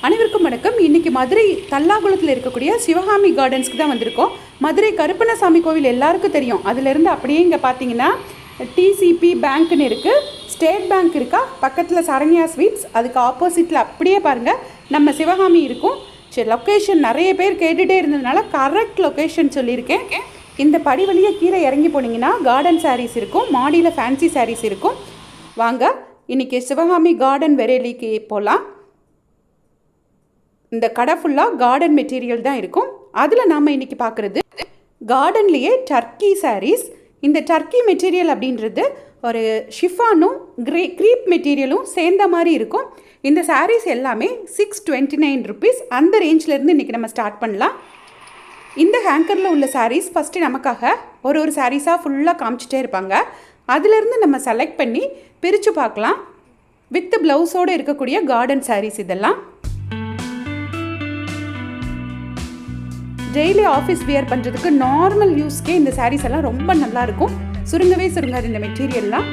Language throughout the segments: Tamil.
அனைவருக்கும் வணக்கம். இன்றைக்கி மதுரை தல்லாகுளத்தில் இருக்கக்கூடிய சிவகாமி கார்டன்ஸ்க்கு தான் வந்திருக்கோம். மதுரை கருப்பண்ணசாமி கோவில் எல்லாருக்கும் தெரியும். அதிலிருந்து அப்படியே இங்கே பார்த்தீங்கன்னா டிசிபி பேங்க்னு இருக்குது, ஸ்டேட் பேங்க் இருக்கா, பக்கத்தில் சரண்யா ஸ்வீட்ஸ், அதுக்கு ஆப்போசிட்டில் அப்படியே பாருங்கள் நம்ம சிவகாமி இருக்கும். சரி, லொக்கேஷன் நிறைய பேர் கேட்டுகிட்டே இருந்ததுனால கரெக்ட் லொக்கேஷன் சொல்லியிருக்கேன். இந்த படி வழியை கீழே இறங்கி போனீங்கன்னா கார்டன் சாரீஸ் இருக்கும், மாடியில் ஃபேன்சி சாரீஸ் இருக்கும். வாங்க இன்றைக்கி சிவகாமி கார்டன் வெரைலிக்கு போகலாம். இந்த கடை ஃபுல்லாக கார்டன் மெட்டீரியல் தான் இருக்கும். அதில் நாம் இன்றைக்கி பார்க்குறது கார்டன்லேயே டர்க்கி சாரீஸ். இந்த டர்க்கி மெட்டீரியல் அப்படின்றது ஒரு ஷிஃபானும் க்ரீப் மெட்டீரியலும் சேர்ந்த மாதிரி இருக்கும். இந்த சாரீஸ் எல்லாமே 629 rupees அந்த ரேஞ்சிலேருந்து இன்றைக்கி நம்ம ஸ்டார்ட் பண்ணலாம். இந்த ஹேங்கரில் உள்ள சாரீஸ் ஃபஸ்ட்டு நமக்காக ஒரு சாரீஸாக ஃபுல்லாக காமிச்சிட்டே இருப்பாங்க. அதிலேருந்து நம்ம செலக்ட் பண்ணி பிரித்து பார்க்கலாம். வித் ப்ளவுஸோடு இருக்கக்கூடிய கார்டன் சாரீஸ் இதெல்லாம் டெய்லி ஆஃபீஸ் வியர் பண்ணுறதுக்கு நார்மல் யூஸ்க்கே இந்த சாரீஸ் எல்லாம் ரொம்ப நல்லாயிருக்கும். சுருங்கவே சுருங்காது இந்த மெட்டீரியல்லாம்.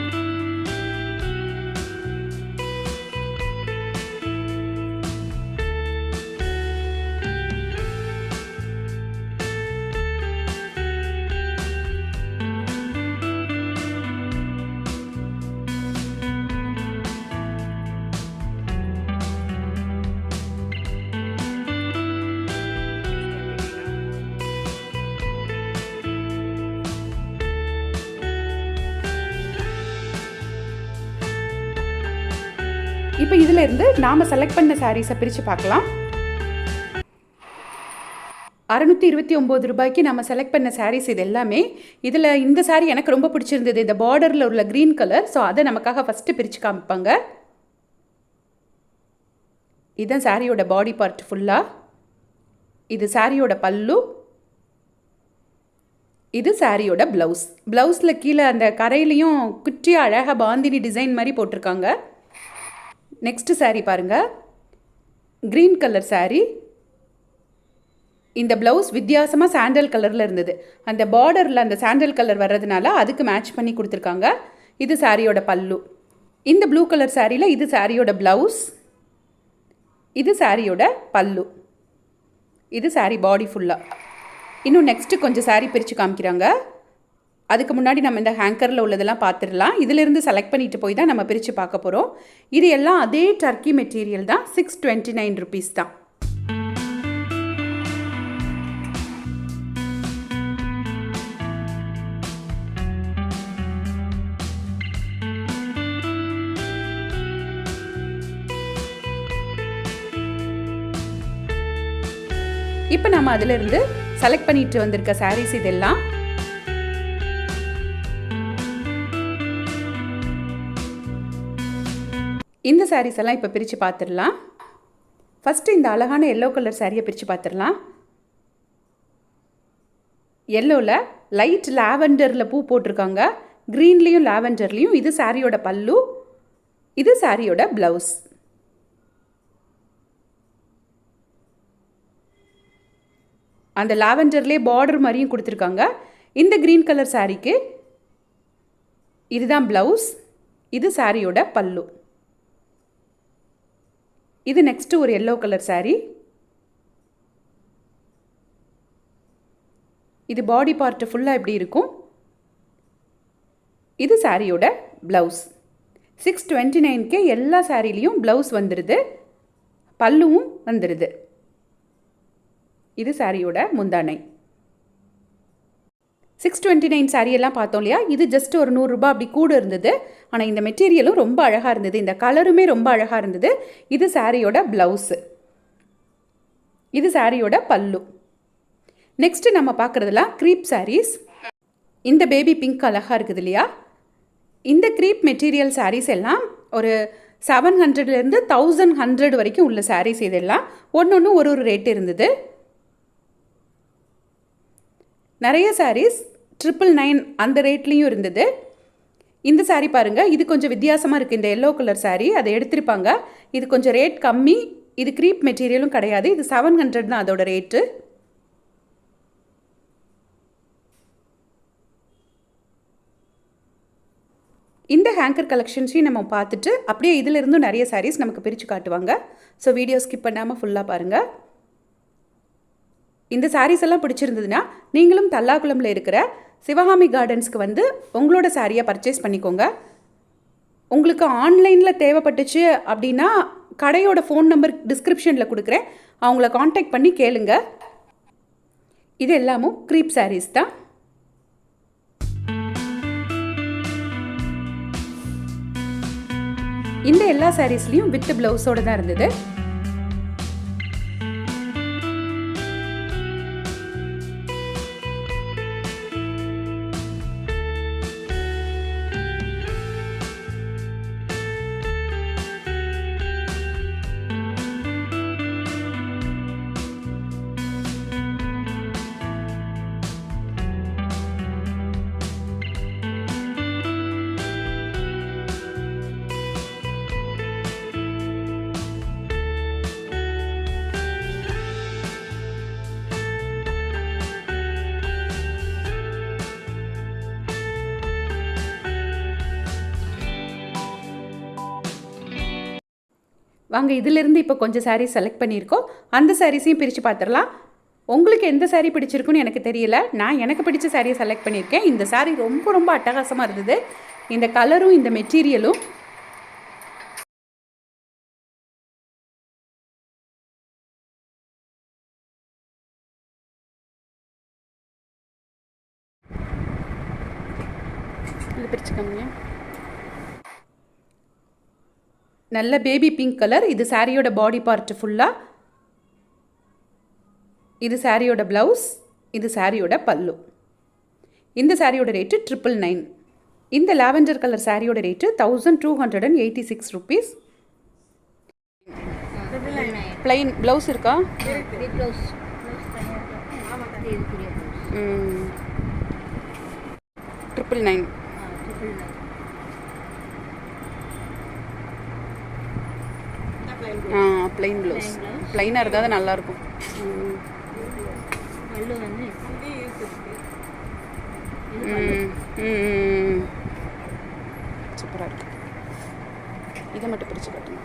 இப்போ இதில் இருந்து நாம் செலக்ட் பண்ண சாரீஸை பிரித்து பார்க்கலாம். 629 ரூபாய்க்கு நம்ம செலக்ட் பண்ண சாரீஸ் இது எல்லாமே. இதில் இந்த சாரீ எனக்கு ரொம்ப பிடிச்சிருந்தது, இந்த பார்டரில் உள்ள க்ரீன் கலர். ஸோ அதை நமக்காக ஃபஸ்ட்டு பிரித்து காமிப்பாங்க. இதுதான் சாரியோட பாடி பார்ட் ஃபுல்லாக. இது சாரியோட பல்லு, இது சாரியோட ப்ளவுஸ். ப்ளவுஸில் கீழே அந்த கரையிலையும் குட்டி அழகாக பாந்தினி டிசைன் மாதிரி போட்டிருக்காங்க. நெக்ஸ்ட்டு சாரீ பாருங்கள், க்ரீன் கலர் சாரீ. இந்த ப்ளவுஸ் வித்தியாசமாக சாண்டல் கலரில் இருந்தது. அந்த பார்டரில் அந்த சாண்டல் கலர் வர்றதுனால அதுக்கு மேட்ச் பண்ணி கொடுத்துருக்காங்க. இது சாரியோட பல்லு. இந்த ப்ளூ கலர் சாரியில் இது சாரியோட ப்ளவுஸ், இது சாரியோட பல்லு, இது சாரி பாடி ஃபுல்லாக. இன்னும் நெக்ஸ்ட்டு கொஞ்சம் சாரீ பிரித்து காமிக்கிறாங்க. அதுக்கு முன்னாடி நம்ம இந்த ஹேங்கரில் உள்ளதெல்லாம் பார்த்துடலாம். இதிலிருந்து செலக்ட் பண்ணிட்டு போய் தான் நம்ம பிரித்து பார்க்க போகிறோம். இது எல்லாம் அதே டர்க்கி மெட்டீரியல் தான், 629 rupees தான். இப்போ நம்ம அதிலிருந்து செலக்ட் பண்ணிட்டு வந்திருக்க சாரீஸ் இதெல்லாம். இந்த சாரீஸ் எல்லாம் இப்போ பிரித்து பார்த்துடலாம். ஃபஸ்ட்டு இந்த அழகான எல்லோ கலர் சாரியை பிரித்து பார்த்துடலாம். எல்லோவில் லைட் லாவெண்டரில் பூ போட்டிருக்காங்க, க்ரீன்லேயும் லாவெண்டர்லேயும். இது சாரியோட பல்லு, இது சாரியோட ப்ளவுஸ். அந்த லாவெண்டர்லேயே பார்டர் மாதிரியும் கொடுத்துருக்காங்க. இந்த க்ரீன் கலர் சாரிக்கு இதுதான் ப்ளவுஸ், இது சாரியோட பல்லு. இது நெக்ஸ்ட்டு ஒரு எல்லோ கலர் சாரீ. இது பாடி பார்ட்டு ஃபுல்லாக எப்படி இருக்கும். இது சாரியோட ப்ளவுஸ். 629க்கு எல்லா சாரிலையும் ப்ளவுஸ் வந்துடுது, பல்லுவும் வந்துடுது. இது சாரியோட முந்தானை. 629 சாரியெல்லாம் பார்த்தோம் இல்லையா. இது ஜஸ்ட் ஒரு 100 ரூபாய் அப்படி கூட இருந்தது. ஆனால் இந்த மெட்டீரியலும் ரொம்ப அழகாக இருந்தது, இந்த கலருமே ரொம்ப அழகாக இருந்தது. இது சாரியோட ப்ளவுஸு, இது சாரியோட பல்லு. நெக்ஸ்ட்டு நம்ம பார்க்குறதுலாம் க்ரீப் சாரீஸ். இந்த பேபி பிங்க் அழகாக இருக்குது இல்லையா. இந்த க்ரீப் மெட்டீரியல் சாரீஸ் எல்லாம் ஒரு 700லேருந்து 1100 வரைக்கும் உள்ள சாரீஸ். இதெல்லாம் ஒன்று ஒரு ரேட் இருந்தது. நிறைய சாரீஸ் 999 அந்த ரேட்லேயும் இருந்தது. இந்த சாரீ பாருங்கள், இது கொஞ்சம் வித்தியாசமாக இருக்குது. இந்த எல்லோ கலர் சாரீ அதை எடுத்திருப்பாங்க. இது கொஞ்சம் ரேட் கம்மி. இது க்ரீப் மெட்டீரியலும் கிடையாது. இது 700 தான் அதோட ரேட்டு. இந்த ஹேங்கர் கலெக்ஷன்ஸையும் நம்ம பார்த்துட்டு அப்படியே இதிலிருந்தும் நிறைய சாரீஸ் நமக்கு பிரித்து காட்டுவாங்க. ஸோ வீடியோ ஸ்கிப் பண்ணாமல் ஃபுல்லாக பாருங்கள். இந்த சாரீஸ் எல்லாம் பிடிச்சிருந்ததுன்னா நீங்களும் தல்லாகுளமில் இருக்கிற சிவகாமி கார்டன்ஸ்க்கு வந்து உங்களோட சாரியை பர்ச்சேஸ் பண்ணிக்கோங்க. உங்களுக்கு ஆன்லைனில் தேவைப்பட்டுச்சு அப்படின்னா கடையோட ஃபோன் நம்பர் டிஸ்கிரிப்ஷனில் கொடுக்குறேன், அவங்கள காண்டாக்ட் பண்ணி கேளுங்க. இது எல்லாமும் க்ரீப் சாரீஸ் தான். இந்த எல்லா சாரீஸ்லேயும் வித் ப்ளவுஸோடு தான் இருந்தது. வாங்க இதிலிருந்து இப்போ கொஞ்சம் சாரீஸ் செலக்ட் பண்ணியிருக்கோம். அந்த சாரீஸையும் பிரித்து பார்த்துடலாம். உங்களுக்கு எந்த சாரீ பிடிச்சிருக்குன்னு எனக்கு தெரியல. நான் எனக்கு பிடிச்ச சாரியை செலக்ட் பண்ணியிருக்கேன். இந்த சாரீ ரொம்ப ரொம்ப அட்டகாசமாக இருந்தது. இந்த கலரும் இந்த மெட்டீரியலும் இது பிரிச்சுக்கோங்க. நல்ல பேபி பிங்க் கலர். இது சாரியோட பாடி பார்ட் ஃபுல்லாக. இது சாரியோட ப்ளவுஸ், இது சாரியோட பல்லு. இந்த சாரியோட ரேட்டு 999. இந்த லாவெண்டர் கலர் சாரியோட ரேட்டு 1286 rupees. பிளைன் ப்ளவுஸ் இருக்கா? 999. Plain blouse. பிளைனாக இருந்தால் தான் நல்லாயிருக்கும். சூப்பராக இருக்கு. இதை மட்டும் பிரித்து காட்டுங்க.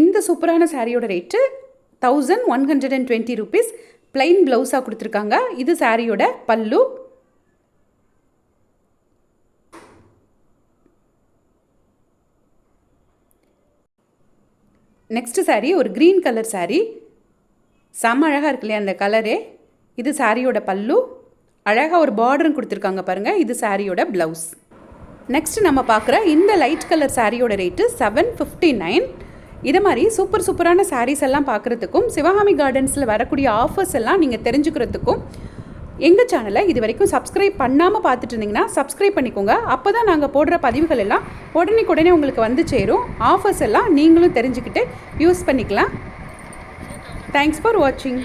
இந்த சூப்பரான சாரியோட ரேட்டு 1120 rupees. பிளைன் ப்ளவுஸாக கொடுத்துருக்காங்க. இது சாரியோட பல்லு. நெக்ஸ்ட் சாரீ ஒரு க்ரீன் கலர் சாரீ. செம்ம அழகாக இருக்கு இல்லையா அந்த கலரே. இது சாரியோட பல்லு. அழகாக ஒரு பார்டரும் கொடுத்துருக்காங்க பாருங்கள். இது சாரியோட ப்ளவுஸ். நெக்ஸ்ட் நம்ம பார்க்குற இந்த லைட் கலர் சாரியோட ரேட்டு 759. இதை மாதிரி சூப்பரான சாரீஸ் எல்லாம் பார்க்குறதுக்கும் சிவகாமி கார்டன்ஸில் வரக்கூடிய ஆஃபர்ஸ் எல்லாம் நீங்கள் தெரிஞ்சுக்கிறதுக்கும் எங்கள் சேனலை இது வரைக்கும் சப்ஸ்கிரைப் பண்ணாமல் பார்த்துட்டு இருந்தீங்கன்னா சப்ஸ்கிரைப் பண்ணிக்கோங்க. அப்போ தான் நாங்கள் போடுற பதிவுகள் எல்லாம் உடனே உங்களுக்கு வந்து சேரும். ஆஃபர்ஸ் எல்லாம் நீங்களும் தெரிஞ்சுக்கிட்டு யூஸ் பண்ணிக்கலாம். தேங்க்ஸ் ஃபார் வாட்சிங்.